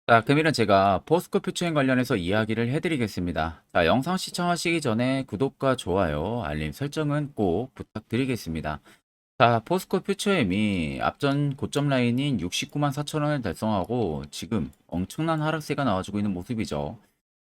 자, 그러면 제가 포스코 퓨처행 관련해서 이야기를 해드리겠습니다. 자, 영상 시청하시기 전에 구독과 좋아요, 알림 설정은 꼭 부탁드리겠습니다. 자, 포스코 퓨처엠이 앞전 고점 라인인 69만 4천 원을 달성하고 지금 엄청난 하락세가 나와주고 있는 모습이죠.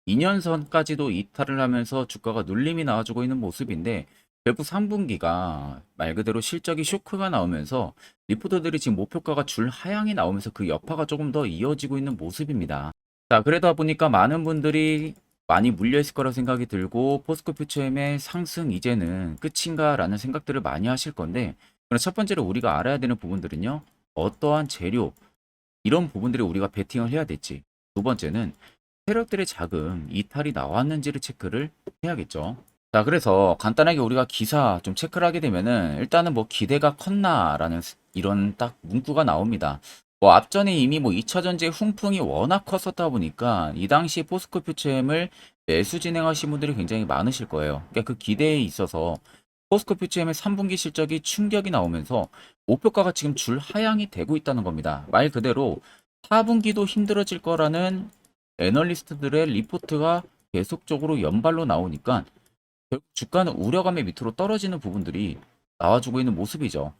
2년선까지도 이탈을 하면서 주가가 눌림이 나와주고 있는 모습인데 결국 3분기가 말 그대로 실적이 쇼크가 나오면서 리포터들이 지금 목표가가 줄 하향이 나오면서 그 여파가 조금 더 이어지고 있는 모습입니다. 자, 그러다 보니까 많은 분들이 많이 물려있을 거라 생각이 들고 포스코 퓨처엠의 상승 이제는 끝인가 라는 생각들을 많이 하실 건데, 그럼 첫 번째로 우리가 알아야 되는 부분들은요. 어떠한 재료, 이런 부분들이 우리가 베팅을 해야 될지. 두 번째는 세력들의 자금, 이탈이 나왔는지를 체크를 해야겠죠. 자, 그래서 간단하게 우리가 기사 좀 체크를 하게 되면은 일단은 뭐 기대가 컸나라는 이런 딱 문구가 나옵니다. 뭐 앞전에 이미 뭐 2차 전지의 훈풍이 워낙 컸었다 보니까 이 당시 포스코 퓨처엠을 매수 진행하신 분들이 굉장히 많으실 거예요. 그러니까 그 기대에 있어서 포스코 퓨처엠의 3분기 실적이 충격이 나오면서 목표가가 지금 줄 하향이 되고 있다는 겁니다. 말 그대로 4분기도 힘들어질 거라는 애널리스트들의 리포트가 계속적으로 연발로 나오니까 결국 주가는 우려감의 밑으로 떨어지는 부분들이 나와주고 있는 모습이죠.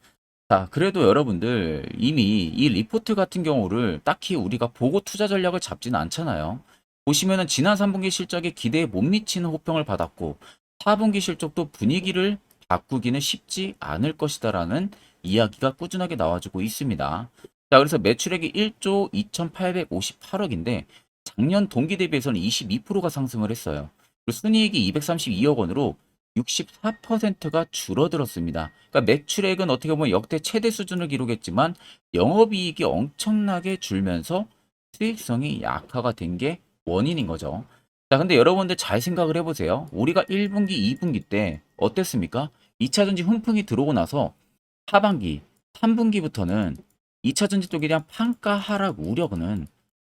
자, 그래도 여러분들 이미 이 리포트 같은 경우를 딱히 우리가 보고 투자 전략을 잡지는 않잖아요. 보시면은 지난 3분기 실적에 기대에 못 미치는 호평을 받았고 4분기 실적도 분위기를 바꾸기는 쉽지 않을 것이다라는 이야기가 꾸준하게 나와주고 있습니다. 자, 그래서 매출액이 1조 2,858억인데 작년 동기 대비해서는 22%가 상승을 했어요. 그리고 순이익이 232억 원으로 64%가 줄어들었습니다. 그러니까 매출액은 어떻게 보면 역대 최대 수준을 기록했지만 영업이익이 엄청나게 줄면서 수익성이 약화가 된 게 원인인 거죠. 자, 근데 여러분들 잘 생각을 해보세요. 우리가 1분기, 2분기 때 어땠습니까? 2차 전지 훈풍이 들어오고 나서 하반기, 3분기부터는 2차 전지 쪽에 대한 판가 하락 우려는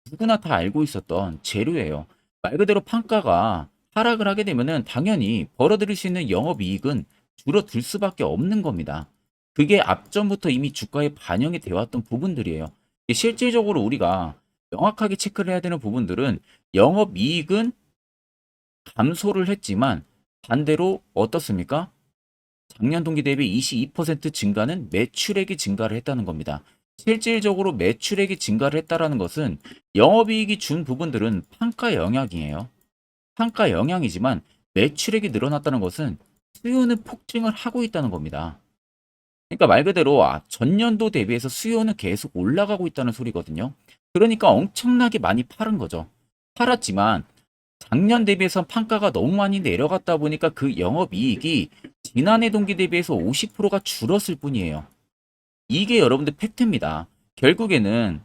누구나 다 알고 있었던 재료예요. 말 그대로 판가가 하락을 하게 되면은 당연히 벌어들일 수 있는 영업이익은 줄어들 수밖에 없는 겁니다. 그게 앞전부터 이미 주가에 반영이 되어 왔던 부분들이에요. 실질적으로 우리가 명확하게 체크를 해야 되는 부분들은 영업이익은 감소를 했지만 반대로 어떻습니까? 작년 동기 대비 22% 증가는 매출액이 증가를 했다는 겁니다. 실질적으로 매출액이 증가를 했다는 것은 영업이익이 준 부분들은 판가 영향이에요. 판가 영향이지만 매출액이 늘어났다는 것은 수요는 폭증을 하고 있다는 겁니다. 그러니까 말 그대로 전년도 대비해서 수요는 계속 올라가고 있다는 소리거든요. 그러니까 엄청나게 많이 팔은 거죠. 팔았지만 작년 대비해서 판가가 너무 많이 내려갔다 보니까 그 영업이익이 지난해 동기 대비해서 50%가 줄었을 뿐이에요. 이게 여러분들 팩트입니다. 결국에는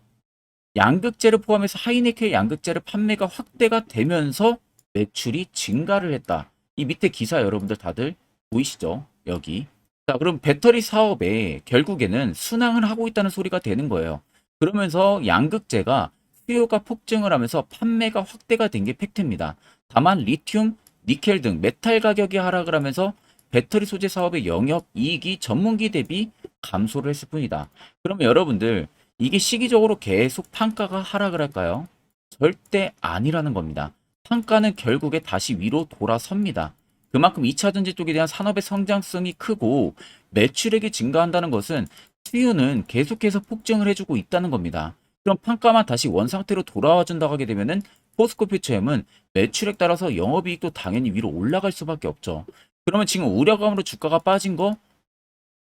양극재를 포함해서 하이네켈 양극재를 판매가 확대가 되면서 매출이 증가를 했다. 이 밑에 기사 여러분들 다들 보이시죠? 여기. 자, 그럼 배터리 사업에 결국에는 순항을 하고 있다는 소리가 되는 거예요. 그러면서 양극재가 수요가 폭증을 하면서 판매가 확대가 된 게 팩트입니다. 다만 리튬, 니켈 등 메탈 가격이 하락을 하면서 배터리 소재 사업의 영업 이익이 전분기 대비 감소를 했을 뿐이다. 그러면 여러분들 이게 시기적으로 계속 판가가 하락을 할까요? 절대 아니라는 겁니다. 판가는 결국에 다시 위로 돌아섭니다. 그만큼 2차 전지 쪽에 대한 산업의 성장성이 크고 매출액이 증가한다는 것은 수요는 계속해서 폭증을 해주고 있다는 겁니다. 그럼 판가만 다시 원상태로 돌아와 준다고 하게 되면은 포스코 퓨처엠은 매출액 따라서 영업이익도 당연히 위로 올라갈 수밖에 없죠. 그러면 지금 우려감으로 주가가 빠진 거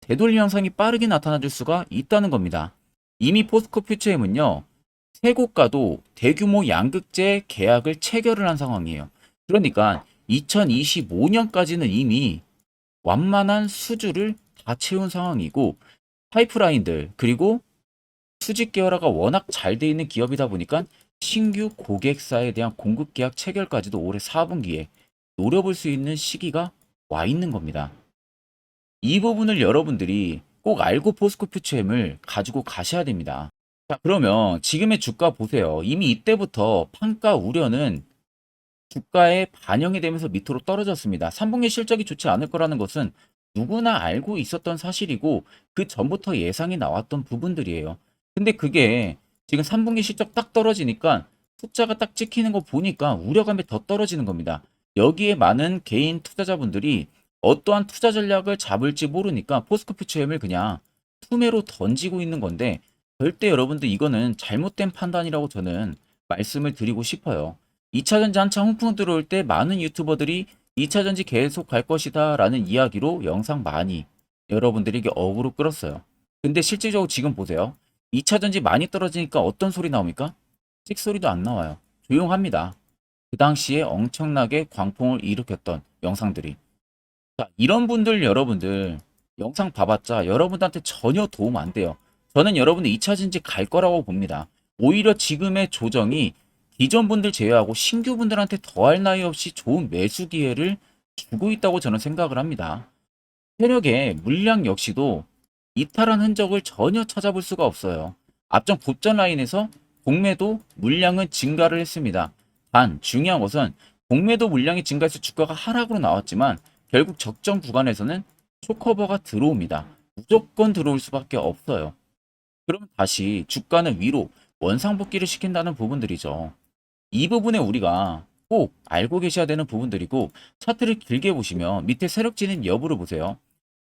되돌림 현상이 빠르게 나타나줄 수가 있다는 겁니다. 이미 포스코 퓨처엠은요, 세고가도 대규모 양극재 계약을 체결을 한 상황이에요. 그러니까 2025년까지는 이미 완만한 수주를 다 채운 상황이고 파이프라인들 그리고 수직 계열화가 워낙 잘 돼 있는 기업이다 보니까 신규 고객사에 대한 공급 계약 체결까지도 올해 4분기에 노려볼 수 있는 시기가 와 있는 겁니다. 이 부분을 여러분들이 꼭 알고 포스코 퓨처엠을 가지고 가셔야 됩니다. 자, 그러면 지금의 주가 보세요. 이미 이때부터 판가 우려는 주가에 반영이 되면서 밑으로 떨어졌습니다. 3분기 실적이 좋지 않을 거라는 것은 누구나 알고 있었던 사실이고 그 전부터 예상이 나왔던 부분들이에요. 근데 그게 지금 3분기 실적 딱 떨어지니까 숫자가 딱 찍히는 거 보니까 우려감이 더 떨어지는 겁니다. 여기에 많은 개인 투자자분들이 어떠한 투자 전략을 잡을지 모르니까 포스코 퓨처엠을 그냥 투매로 던지고 있는 건데 절대 여러분들 이거는 잘못된 판단이라고 저는 말씀을 드리고 싶어요. 2차 전지 한창 훈풍 들어올 때 많은 유튜버들이 2차 전지 계속 갈 것이다 라는 이야기로 영상 많이 여러분들에게 어그로 끌었어요. 근데 실질적으로 지금 보세요. 2차 전지 많이 떨어지니까 어떤 소리 나옵니까? 찍소리도 안 나와요. 조용합니다. 그 당시에 엄청나게 광풍을 일으켰던 영상들이. 자, 이런 분들 여러분들 영상 봐봤자 여러분들한테 전혀 도움 안 돼요. 저는 여러분들 2차 전지 갈 거라고 봅니다. 오히려 지금의 조정이 기존 분들 제외하고 신규 분들한테 더할 나위 없이 좋은 매수 기회를 주고 있다고 저는 생각을 합니다. 세력의 물량 역시도 이탈한 흔적을 전혀 찾아볼 수가 없어요. 앞전 고점 라인에서 공매도 물량은 증가를 했습니다. 단 중요한 것은 공매도 물량이 증가해서 주가가 하락으로 나왔지만 결국 적정 구간에서는 쇼커버가 들어옵니다. 무조건 들어올 수밖에 없어요. 그럼 다시 주가는 위로 원상복귀를 시킨다는 부분들이죠. 이 부분에 우리가 꼭 알고 계셔야 되는 부분들이고 차트를 길게 보시면 밑에 세력진인 여부를 보세요.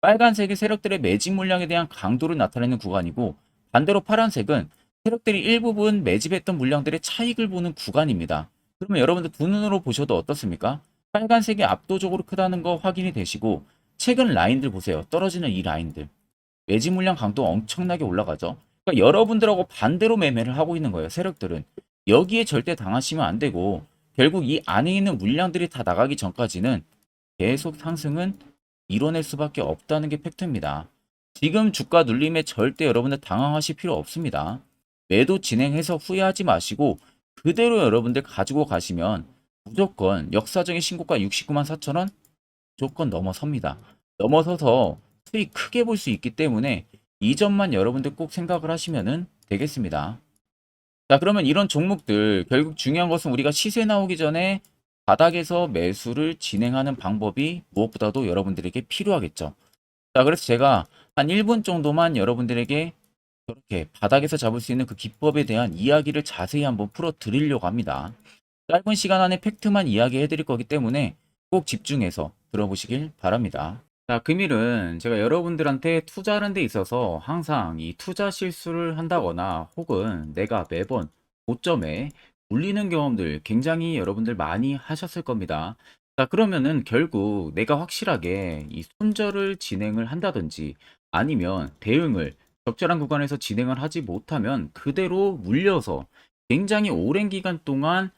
빨간색이 세력들의 매집 물량에 대한 강도를 나타내는 구간이고 반대로 파란색은 세력들이 일부분 매집했던 물량들의 차익을 보는 구간입니다. 그러면 여러분들 두 눈으로 보셔도 어떻습니까? 빨간색이 압도적으로 크다는 거 확인이 되시고 최근 라인들 보세요. 떨어지는 이 라인들. 매집 물량 강도 엄청나게 올라가죠. 그러니까 여러분들하고 반대로 매매를 하고 있는 거예요. 세력들은. 여기에 절대 당하시면 안 되고 결국 이 안에 있는 물량들이 다 나가기 전까지는 계속 상승은 이뤄낼 수밖에 없다는 게 팩트입니다. 지금 주가 눌림에 절대 여러분들 당황하실 필요 없습니다. 매도 진행해서 후회하지 마시고 그대로 여러분들 가지고 가시면 무조건 역사적인 신고가 69만 4천 원 무조건 넘어섭니다. 넘어서서 수익 크게 볼 수 있기 때문에 이 점만 여러분들 꼭 생각을 하시면 되겠습니다. 자, 그러면 이런 종목들 결국 중요한 것은 우리가 시세 나오기 전에 바닥에서 매수를 진행하는 방법이 무엇보다도 여러분들에게 필요하겠죠. 자, 그래서 제가 한 1분 정도만 여러분들에게 그렇게 바닥에서 잡을 수 있는 그 기법에 대한 이야기를 자세히 한번 풀어 드리려고 합니다. 짧은 시간 안에 팩트만 이야기해 드릴 거기 때문에 꼭 집중해서 들어보시길 바랍니다. 자, 금일은 제가 여러분들한테 투자하는 데 있어서 항상 이 투자 실수를 한다거나 혹은 내가 매번 고점에 물리는 경험들 굉장히 여러분들 많이 하셨을 겁니다. 자, 그러면은 결국 내가 확실하게 이 손절을 진행을 한다든지 아니면 대응을 적절한 구간에서 진행을 하지 못하면 그대로 물려서 굉장히 오랜 기간 동안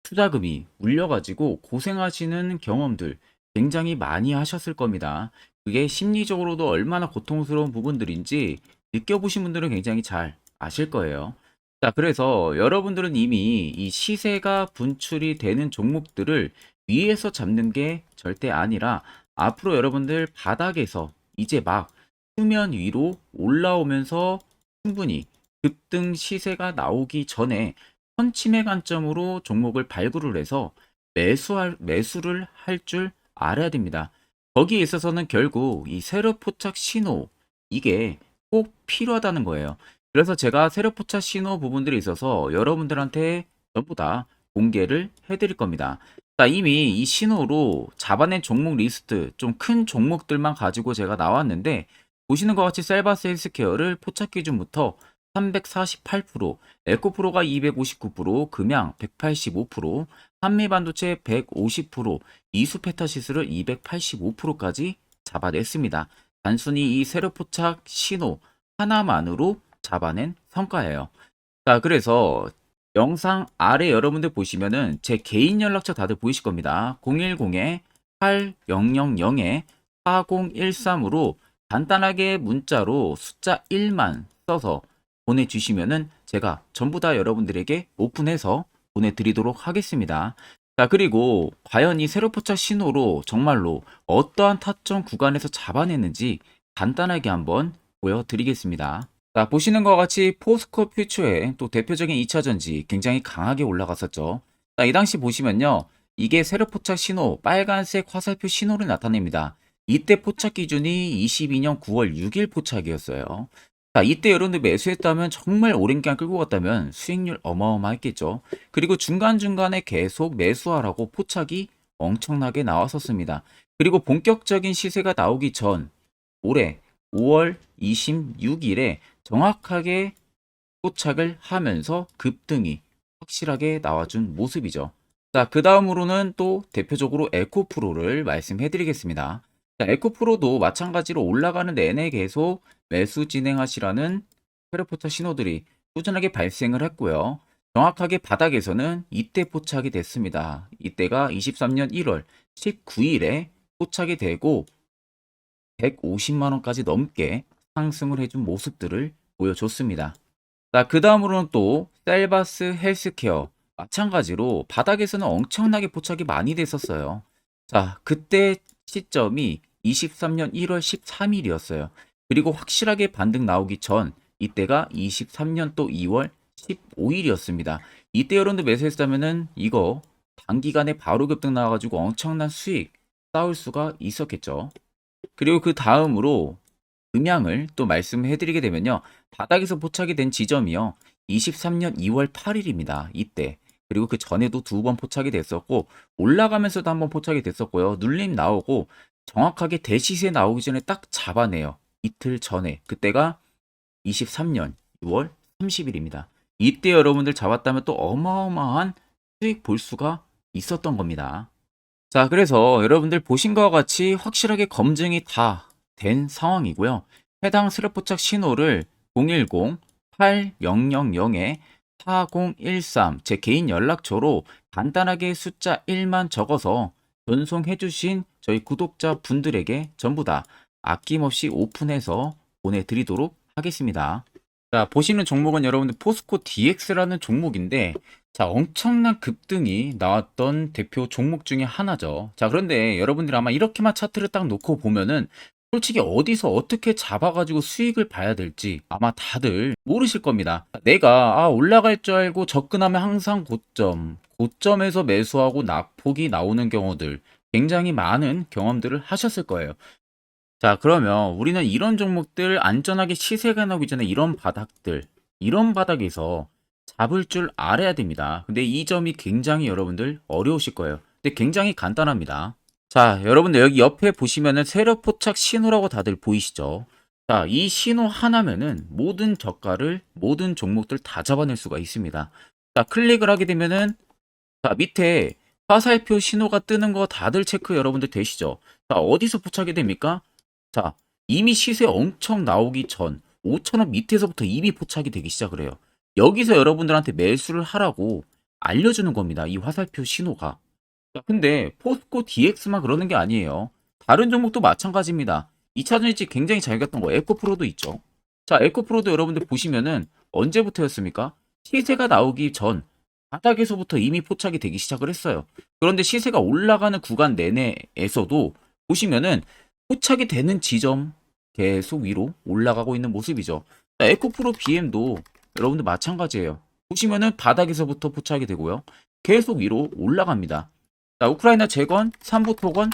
투자금이 물려가지고 고생하시는 경험들 굉장히 많이 하셨을 겁니다. 그게 심리적으로도 얼마나 고통스러운 부분들인지 느껴보신 분들은 굉장히 잘 아실 거예요. 자, 그래서 여러분들은 이미 이 시세가 분출이 되는 종목들을 위에서 잡는 게 절대 아니라 앞으로 여러분들 바닥에서 이제 막 수면 위로 올라오면서 충분히 급등 시세가 나오기 전에 선침의 관점으로 종목을 발굴을 해서 매수를 할 줄 알아야 됩니다. 거기에 있어서는 결국 이 세력 포착 신호 이게 꼭 필요하다는 거예요. 그래서 제가 세력 포착 신호 부분들이 있어서 여러분들한테 전부 다 공개를 해드릴 겁니다. 자, 이미 이 신호로 잡아낸 종목 리스트 좀 큰 종목들만 가지고 제가 나왔는데 보시는 것 같이 셀바스 헬스케어를 포착 기준부터 348%, 에코프로가 259%, 금양 185%, 한미반도체 150%, 이수페타시스를 285%까지 잡아냈습니다. 단순히 이 세력포착 신호 하나만으로 잡아낸 성과예요. 자, 그래서 영상 아래 여러분들 보시면은 제 개인 연락처 다들 보이실 겁니다. 010-8000-4013으로 간단하게 문자로 숫자 1만 써서 보내주시면은 제가 전부 다 여러분들에게 오픈해서 보내드리도록 하겠습니다. 자, 그리고 과연 이 세로포착 신호로 정말로 어떠한 타점 구간에서 잡아냈는지 간단하게 한번 보여드리겠습니다. 자, 보시는 것과 같이 포스코 퓨처의 또 대표적인 2차전지 굉장히 강하게 올라갔었죠. 자, 이 당시 보시면요. 이게 세로포착 신호, 빨간색 화살표 신호를 나타냅니다. 이때 포착 기준이 22년 9월 6일 포착이었어요. 자, 이때 여러분들 매수했다면 정말 오랜 기간 끌고 갔다면 수익률 어마어마했겠죠. 그리고 중간중간에 계속 매수하라고 포착이 엄청나게 나왔었습니다. 그리고 본격적인 시세가 나오기 전 올해 5월 26일에 정확하게 포착을 하면서 급등이 확실하게 나와준 모습이죠. 자, 그 다음으로는 또 대표적으로 에코프로를 말씀해 드리겠습니다. 자, 에코프로도 마찬가지로 올라가는 내내 계속 매수 진행하시라는 페르포타 신호들이 꾸준하게 발생을 했고요. 정확하게 바닥에서는 이때 포착이 됐습니다. 이때가 23년 1월 19일에 포착이 되고 150만 원까지 넘게 상승을 해준 모습들을 보여줬습니다. 자, 그 다음으로는 또 셀바스 헬스케어 마찬가지로 바닥에서는 엄청나게 포착이 많이 됐었어요. 자, 그때 시점이 23년 1월 13일이었어요. 그리고 확실하게 반등 나오기 전 이때가 23년 또 2월 15일이었습니다. 이때 여러분들 매수했다면은 이거 단기간에 바로 급등 나와가지고 엄청난 수익 쌓을 수가 있었겠죠. 그리고 그 다음으로 음향을 또 말씀해 드리게 되면요. 바닥에서 포착이 된 지점이요. 23년 2월 8일입니다. 이때. 그리고 그 전에도 두 번 포착이 됐었고 올라가면서도 한번 포착이 됐었고요. 눌림 나오고 정확하게 대시세 나오기 전에 딱 잡아내요. 이틀 전에. 그때가 23년 6월 30일입니다. 이때 여러분들 잡았다면 또 어마어마한 수익 볼 수가 있었던 겁니다. 자, 그래서 여러분들 보신 것과 같이 확실하게 검증이 다 된 상황이고요. 해당 스랩포착 신호를 010-8000-4013 제 개인 연락처로 간단하게 숫자 1만 적어서 전송해 주신 저희 구독자 분들에게 전부 다 아낌없이 오픈해서 보내드리도록 하겠습니다. 자, 보시는 종목은 여러분들 포스코 DX라는 종목인데 자, 엄청난 급등이 나왔던 대표 종목 중에 하나죠. 자, 그런데 여러분들이 아마 이렇게만 차트를 딱 놓고 보면은 솔직히 어디서 어떻게 잡아가지고 수익을 봐야 될지 아마 다들 모르실 겁니다. 내가 올라갈 줄 알고 접근하면 항상 고점에서 매수하고 낙폭이 나오는 경우들 굉장히 많은 경험들을 하셨을 거예요. 자, 그러면 우리는 이런 종목들 안전하게 시세가 나오기 전에 이런 바닥에서 잡을 줄 알아야 됩니다. 근데 이 점이 굉장히 여러분들 어려우실 거예요. 근데 굉장히 간단합니다. 자, 여러분들 여기 옆에 보시면은 세력 포착 신호라고 다들 보이시죠? 자, 이 신호 하나면은 모든 저가를, 모든 종목들 다 잡아낼 수가 있습니다. 자, 클릭을 하게 되면은 자, 밑에 화살표 신호가 뜨는 거 다들 체크 여러분들 되시죠? 자, 어디서 포착이 됩니까? 자, 이미 시세 엄청 나오기 전 5,000원 밑에서부터 이미 포착이 되기 시작을 해요. 여기서 여러분들한테 매수를 하라고 알려주는 겁니다. 이 화살표 신호가. 자, 근데 포스코 DX만 그러는 게 아니에요. 다른 종목도 마찬가지입니다. 2차 전지 굉장히 잘 갔던 거 에코프로도 있죠. 자, 에코프로도 여러분들 보시면은 언제부터였습니까? 시세가 나오기 전 바닥에서부터 이미 포착이 되기 시작을 했어요. 그런데 시세가 올라가는 구간 내내에서도 보시면은 포착이 되는 지점 계속 위로 올라가고 있는 모습이죠. 자, 에코프로 BM도 여러분들 마찬가지예요. 보시면은 바닥에서부터 포착이 되고요. 계속 위로 올라갑니다. 자, 우크라이나 재건, 삼부 토건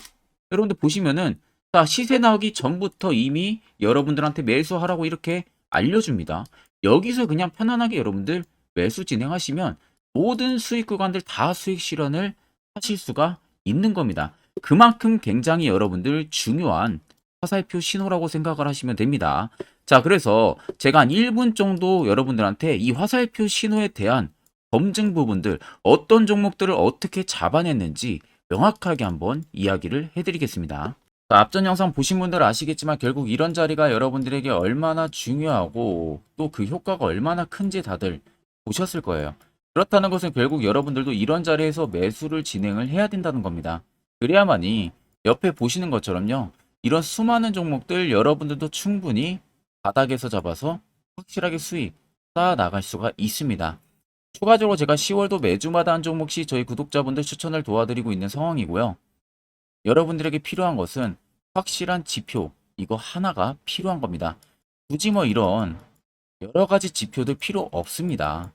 여러분들 보시면은 자, 시세 나오기 전부터 이미 여러분들한테 매수하라고 이렇게 알려줍니다. 여기서 그냥 편안하게 여러분들 매수 진행하시면 모든 수익 구간들 다 수익 실현을 하실 수가 있는 겁니다. 그만큼 굉장히 여러분들 중요한 화살표 신호라고 생각을 하시면 됩니다. 자, 그래서 제가 한 1분 정도 여러분들한테 이 화살표 신호에 대한 검증 부분들, 어떤 종목들을 어떻게 잡아냈는지 명확하게 한번 이야기를 해드리겠습니다. 자, 앞전 영상 보신 분들은 아시겠지만 결국 이런 자리가 여러분들에게 얼마나 중요하고 또 그 효과가 얼마나 큰지 다들 보셨을 거예요. 그렇다는 것은 결국 여러분들도 이런 자리에서 매수를 진행을 해야 된다는 겁니다. 그래야만이 옆에 보시는 것처럼요. 이런 수많은 종목들 여러분들도 충분히 바닥에서 잡아서 확실하게 수익 쌓아 나갈 수가 있습니다. 추가적으로 제가 10월도 매주마다 한 종목씩 저희 구독자분들 추천을 도와드리고 있는 상황이고요. 여러분들에게 필요한 것은 확실한 지표, 이거 하나가 필요한 겁니다. 굳이 뭐 이런 여러 가지 지표들 필요 없습니다.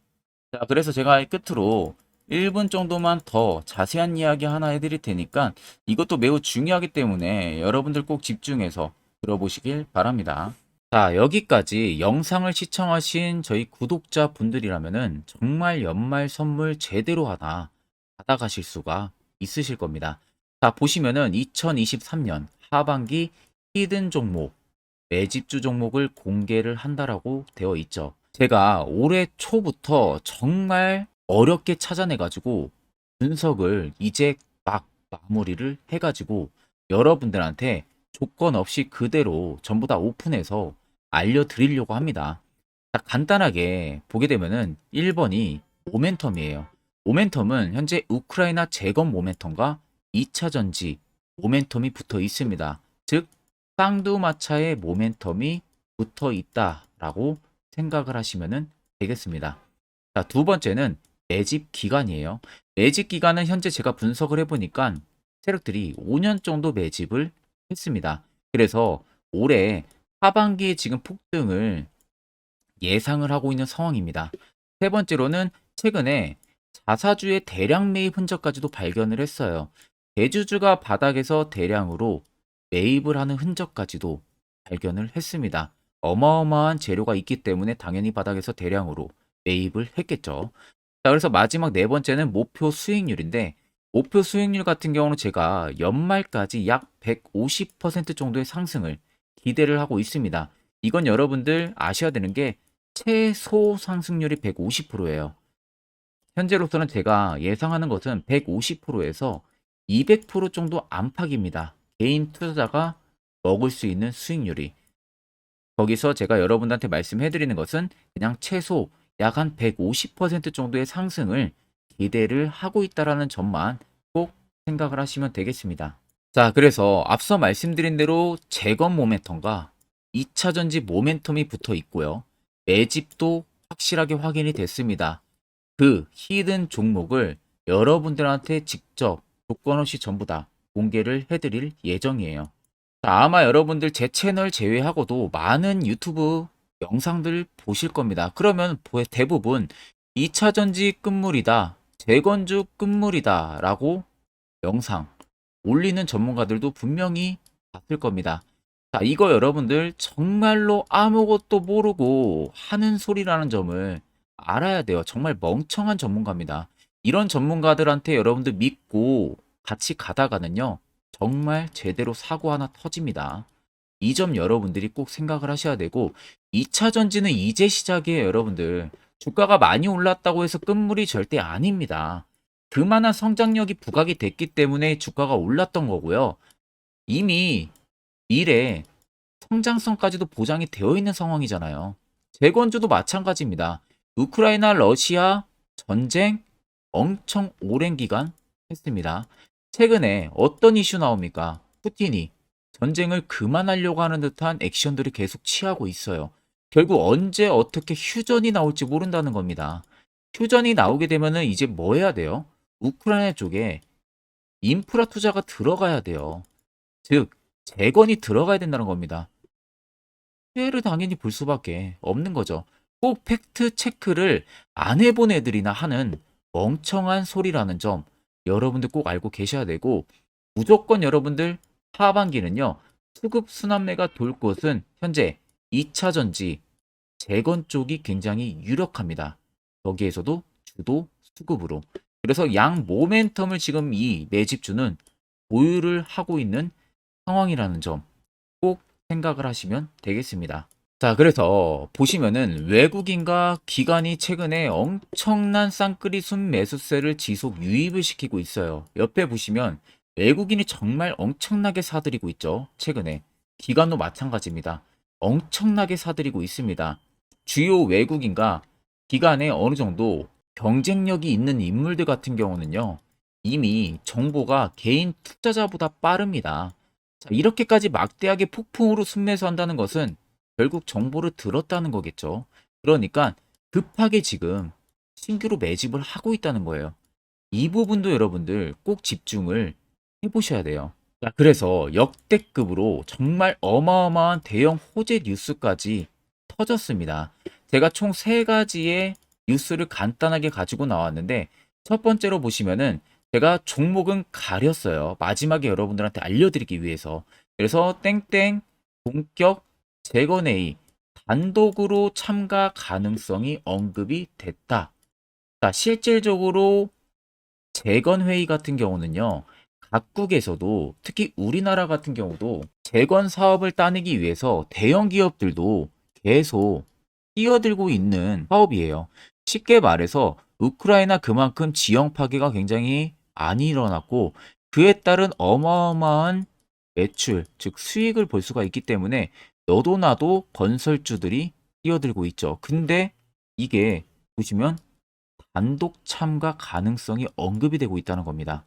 자, 그래서 제가 끝으로 1분 정도만 더 자세한 이야기 하나 해드릴 테니까 이것도 매우 중요하기 때문에 여러분들 꼭 집중해서 들어보시길 바랍니다. 자, 여기까지 영상을 시청하신 저희 구독자분들이라면은 정말 연말 선물 제대로 하나 받아가실 수가 있으실 겁니다. 자, 보시면은 2023년 하반기 히든 종목, 매집주 종목을 공개를 한다라고 되어 있죠. 제가 올해 초부터 정말 어렵게 찾아내가지고 분석을 이제 막 마무리를 해가지고 여러분들한테 조건 없이 그대로 전부 다 오픈해서 알려드리려고 합니다. 자, 간단하게 보게 되면은 1번이 모멘텀이에요. 모멘텀은 현재 우크라이나 재건 모멘텀과 2차 전지 모멘텀이 붙어 있습니다. 즉, 쌍두마차의 모멘텀이 붙어 있다라고 생각을 하시면 되겠습니다. 자, 두 번째는 매집 기간이에요. 매집 기간은 현재 제가 분석을 해보니까 세력들이 5년 정도 매집을 했습니다. 그래서 올해 하반기에 지금 폭등을 예상을 하고 있는 상황입니다. 세 번째로는 최근에 자사주의 대량 매입 흔적까지도 발견을 했어요. 대주주가 바닥에서 대량으로 매입을 하는 흔적까지도 발견을 했습니다. 어마어마한 재료가 있기 때문에 당연히 바닥에서 대량으로 매입을 했겠죠. 자, 그래서 마지막 네 번째는 목표 수익률인데, 목표 수익률 같은 경우는 제가 연말까지 약 150% 정도의 상승을 기대를 하고 있습니다. 이건 여러분들 아셔야 되는 게 최소 상승률이 150%예요. 현재로서는 제가 예상하는 것은 150%에서 200% 정도 안팎입니다. 개인 투자자가 먹을 수 있는 수익률이. 거기서 제가 여러분들한테 말씀해 드리는 것은 그냥 최소 약 한 150% 정도의 상승을 기대를 하고 있다라는 점만 꼭 생각을 하시면 되겠습니다. 자, 그래서 앞서 말씀드린 대로 재건 모멘텀과 2차 전지 모멘텀이 붙어 있고요. 매집도 확실하게 확인이 됐습니다. 그 히든 종목을 여러분들한테 직접 조건 없이 전부 다 공개를 해드릴 예정이에요. 자, 아마 여러분들 제 채널 제외하고도 많은 유튜브 영상들 보실 겁니다. 그러면 대부분 2차 전지 끝물이다, 재건주 끝물이다 라고 영상 올리는 전문가들도 분명히 봤을 겁니다. 자, 이거 여러분들 정말로 아무것도 모르고 하는 소리라는 점을 알아야 돼요. 정말 멍청한 전문가입니다. 이런 전문가들한테 여러분들 믿고 같이 가다가는요, 정말 제대로 사고 하나 터집니다. 이 점 여러분들이 꼭 생각을 하셔야 되고, 2차 전지는 이제 시작이에요, 여러분들. 주가가 많이 올랐다고 해서 끝물이 절대 아닙니다. 그만한 성장력이 부각이 됐기 때문에 주가가 올랐던 거고요. 이미 미래 성장성까지도 보장이 되어 있는 상황이잖아요. 재건주도 마찬가지입니다. 우크라이나 러시아 전쟁 엄청 오랜 기간 했습니다. 최근에 어떤 이슈 나옵니까? 푸틴이 전쟁을 그만하려고 하는 듯한 액션들을 계속 취하고 있어요. 결국 언제 어떻게 휴전이 나올지 모른다는 겁니다. 휴전이 나오게 되면은 이제 뭐 해야 돼요? 우크라이나 쪽에 인프라 투자가 들어가야 돼요. 즉, 재건이 들어가야 된다는 겁니다. 피해를 당연히 볼 수밖에 없는 거죠. 꼭 팩트 체크를 안 해본 애들이나 하는 멍청한 소리라는 점 여러분들 꼭 알고 계셔야 되고, 무조건 여러분들 하반기는요, 수급 순환매가 돌 곳은 현재 2차 전지 재건 쪽이 굉장히 유력합니다. 거기에서도 주도 수급으로. 그래서 양 모멘텀을 지금 이 매집주는 보유를 하고 있는 상황이라는 점 꼭 생각을 하시면 되겠습니다. 자, 그래서 보시면은 외국인과 기관이 최근에 엄청난 쌍끌이 순매수세를 지속 유입을 시키고 있어요. 옆에 보시면 외국인이 정말 엄청나게 사들이고 있죠. 최근에. 기관도 마찬가지입니다. 엄청나게 사들이고 있습니다. 주요 외국인과 기관에 어느 정도 경쟁력이 있는 인물들 같은 경우는요, 이미 정보가 개인 투자자보다 빠릅니다. 자, 이렇게까지 막대하게 폭풍으로 순매수한다는 것은 결국 정보를 들었다는 거겠죠. 그러니까 급하게 지금 신규로 매집을 하고 있다는 거예요. 이 부분도 여러분들 꼭 집중을 해보셔야 돼요. 자, 그래서 역대급으로 정말 어마어마한 대형 호재 뉴스까지 터졌습니다. 제가 총 세 가지의 뉴스를 간단하게 가지고 나왔는데, 첫 번째로 보시면은 제가 종목은 가렸어요. 마지막에 여러분들한테 알려드리기 위해서. 그래서 땡땡 본격 재건 A 단독으로 참가 가능성이 언급이 됐다. 자, 실질적으로 재건회의 같은 경우는요, 각국에서도 특히 우리나라 같은 경우도 재건 사업을 따내기 위해서 대형 기업들도 계속 뛰어들고 있는 사업이에요. 쉽게 말해서 우크라이나 그만큼 지형 파괴가 굉장히 많이 일어났고 그에 따른 어마어마한 매출, 즉 수익을 볼 수가 있기 때문에 너도 나도 건설주들이 뛰어들고 있죠. 근데 이게 보시면 단독 참가 가능성이 언급이 되고 있다는 겁니다.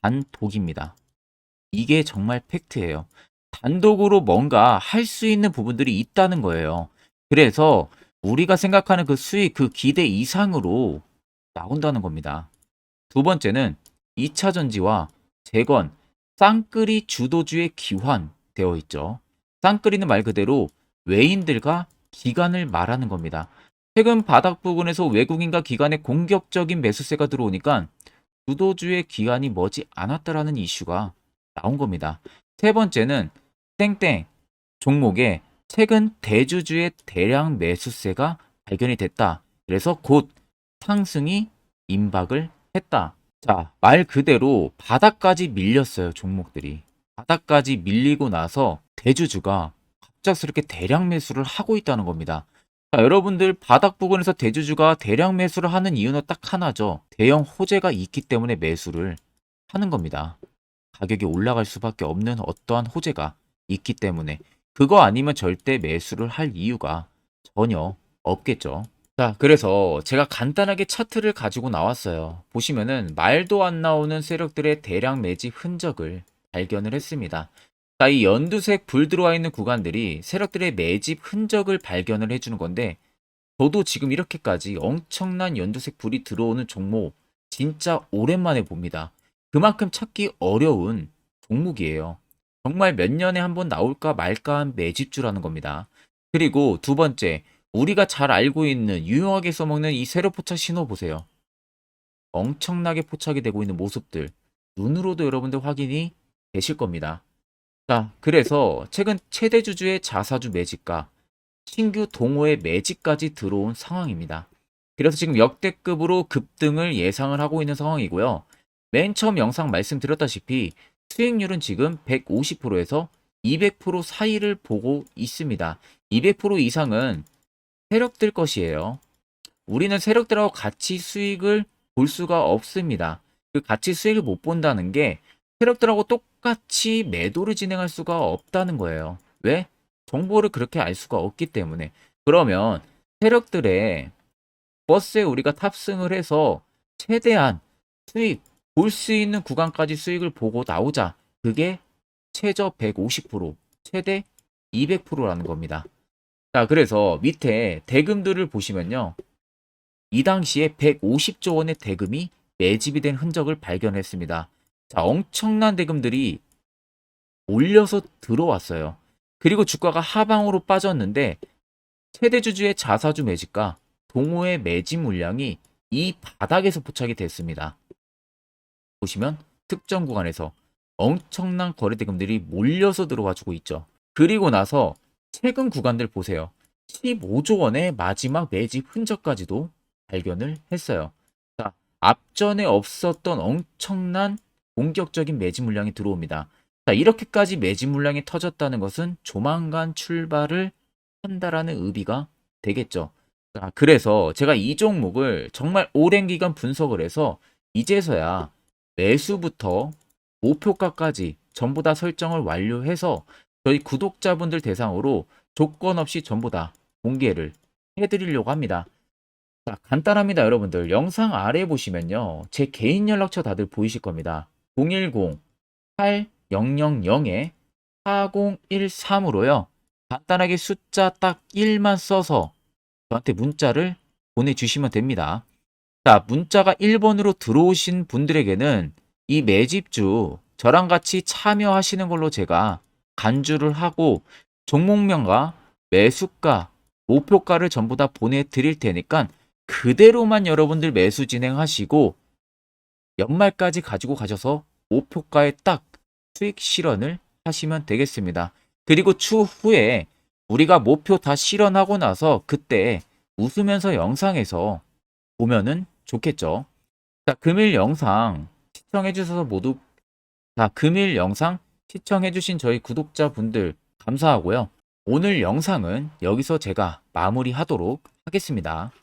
단독입니다. 이게 정말 팩트예요. 단독으로 뭔가 할 수 있는 부분들이 있다는 거예요. 그래서 우리가 생각하는 그 수익, 그 기대 이상으로 나온다는 겁니다. 두 번째는 2차 전지와 재건, 쌍끌이 주도주의 기환되어 있죠. 쌍끌이는 말 그대로 외인들과 기관을 말하는 겁니다. 최근 바닥 부근에서 외국인과 기관의 공격적인 매수세가 들어오니까 주도주의 기관이 머지 않았다라는 이슈가 나온 겁니다. 세 번째는 땡땡 종목에 최근 대주주의 대량 매수세가 발견이 됐다. 그래서 곧 상승이 임박을 했다. 자, 말 그대로 바닥까지 밀렸어요, 종목들이. 바닥까지 밀리고 나서 대주주가 갑작스럽게 대량 매수를 하고 있다는 겁니다. 자, 여러분들 바닥 부근에서 대주주가 대량 매수를 하는 이유는 딱 하나죠. 대형 호재가 있기 때문에 매수를 하는 겁니다. 가격이 올라갈 수밖에 없는 어떠한 호재가 있기 때문에 그거 아니면 절대 매수를 할 이유가 전혀 없겠죠. 자, 그래서 제가 간단하게 차트를 가지고 나왔어요. 보시면은 말도 안 나오는 세력들의 대량 매집 흔적을 발견을 했습니다. 자, 이 연두색 불 들어와 있는 구간들이 세력들의 매집 흔적을 발견을 해주는 건데 저도 지금 이렇게까지 엄청난 연두색 불이 들어오는 종목 진짜 오랜만에 봅니다. 그만큼 찾기 어려운 종목이에요. 정말 몇 년에 한 번 나올까 말까 한 매집주라는 겁니다. 그리고 두 번째, 우리가 잘 알고 있는 유용하게 써먹는 이 세로 포착 신호 보세요. 엄청나게 포착이 되고 있는 모습들 눈으로도 여러분들 확인이 되실 겁니다. 자, 그래서 최근 최대 주주의 자사주 매집과 신규 동호회 매집까지 들어온 상황입니다. 그래서 지금 역대급으로 급등을 예상을 하고 있는 상황이고요. 맨 처음 영상 말씀드렸다시피 수익률은 지금 150%에서 200% 사이를 보고 있습니다. 200% 이상은 세력들 것이에요. 우리는 세력들하고 같이 수익을 볼 수가 없습니다. 그 같이 수익을 못 본다는 게 세력들하고 똑같이 매도를 진행할 수가 없다는 거예요. 왜? 정보를 그렇게 알 수가 없기 때문에. 그러면 세력들의 버스에 우리가 탑승을 해서 최대한 수익, 볼 수 있는 구간까지 수익을 보고 나오자. 그게 최저 150%, 최대 200%라는 겁니다. 자, 그래서 밑에 대금들을 보시면요. 이 당시에 150조 원의 대금이 매집이 된 흔적을 발견했습니다. 자, 엄청난 대금들이 올려서 들어왔어요. 그리고 주가가 하방으로 빠졌는데 최대 주주의 자사주 매집과 동호회 매집 물량이 이 바닥에서 포착이 됐습니다. 보시면 특정 구간에서 엄청난 거래 대금들이 몰려서 들어와주고 있죠. 그리고 나서 최근 구간들 보세요. 15조 원의 마지막 매집 흔적까지도 발견을 했어요. 자, 앞전에 없었던 엄청난 공격적인 매집 물량이 들어옵니다. 자, 이렇게까지 매집 물량이 터졌다는 것은 조만간 출발을 한다라는 의미가 되겠죠. 자, 그래서 제가 이 종목을 정말 오랜 기간 분석을 해서 이제서야 매수부터 목표가까지 전부 다 설정을 완료해서 저희 구독자분들 대상으로 조건 없이 전부 다 공개를 해드리려고 합니다. 자, 간단합니다, 여러분들. 영상 아래 보시면요. 제 개인 연락처 다들 보이실 겁니다. 010-8013-4013으로요. 간단하게 숫자 딱 1만 써서 저한테 문자를 보내주시면 됩니다. 자, 문자가 1번으로 들어오신 분들에게는 이 매집주 저랑 같이 참여하시는 걸로 제가 간주를 하고 종목명과 매수가, 목표가를 전부 다 보내드릴 테니까 그대로만 여러분들 매수 진행하시고 연말까지 가지고 가셔서 목표가에 딱 수익 실현을 하시면 되겠습니다. 그리고 추후에 우리가 목표 다 실현하고 나서 그때 웃으면서 영상에서 보면은 좋겠죠. 자, 금일 영상 시청해 주셔서 모두 금일 영상 시청해 주신 저희 구독자분들 감사하고요. 오늘 영상은 여기서 제가 마무리하도록 하겠습니다.